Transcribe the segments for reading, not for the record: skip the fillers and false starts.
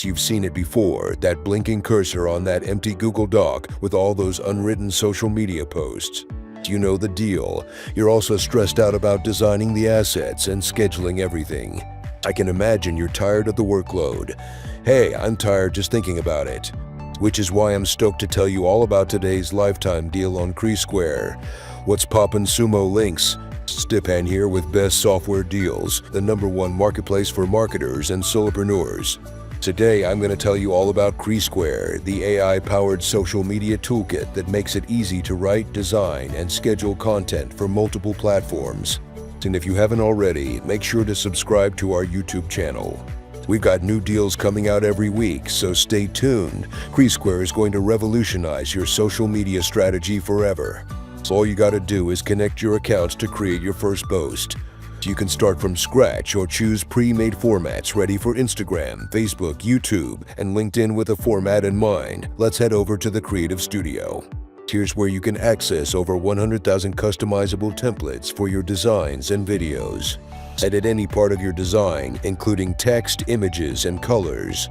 You've seen it before, that blinking cursor on that empty Google Doc with all those unwritten social media posts. You know the deal. You're also stressed out about designing the assets and scheduling everything. I can imagine you're tired of the workload. Hey, I'm tired just thinking about it. Which is why I'm stoked to tell you all about today's lifetime deal on Creasquare. What's poppin' Sumo links? Stipan here with Best Software Deals, the #1 marketplace for marketers and solopreneurs. Today, I'm going to tell you all about Creasquare, the AI-powered social media toolkit that makes it easy to write, design, and schedule content for multiple platforms. And if you haven't already, make sure to subscribe to our YouTube channel. We've got new deals coming out every week, so stay tuned. Creasquare is going to revolutionize your social media strategy forever. So all you got to do is connect your accounts to create your first post. You can start from scratch or choose pre-made formats ready for Instagram, Facebook, YouTube, and LinkedIn with a format in mind. Let's head over to the Creative Studio. Here's where you can access over 100,000 customizable templates for your designs and videos. Edit any part of your design, including text, images, and colors.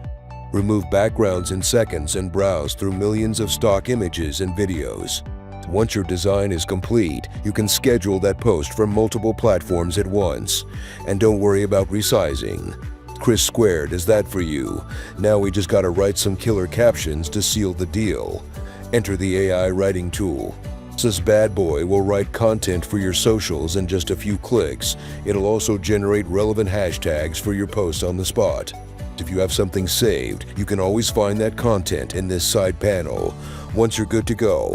Remove backgrounds in seconds and browse through millions of stock images and videos. Once your design is complete, you can schedule that post for multiple platforms at once. And don't worry about resizing. Creasquare does that for you. Now we just gotta write some killer captions to seal the deal. Enter the AI writing tool. This bad boy will write content for your socials in just a few clicks. It'll also generate relevant hashtags for your posts on the spot. If you have something saved, you can always find that content in this side panel. Once you're good to go,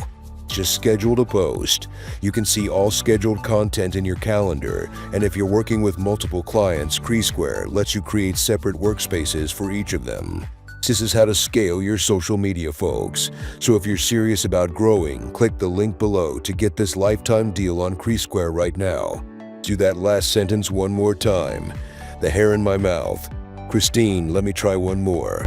just schedule a post. You can see all scheduled content in your calendar, and if you're working with multiple clients, Creasquare lets you create separate workspaces for each of them. This is how to scale your social media, folks. So if you're serious about growing, click the link below to get this lifetime deal on Creasquare right now. Do that last sentence one more time. The hair in my mouth. Christine, let me try one more.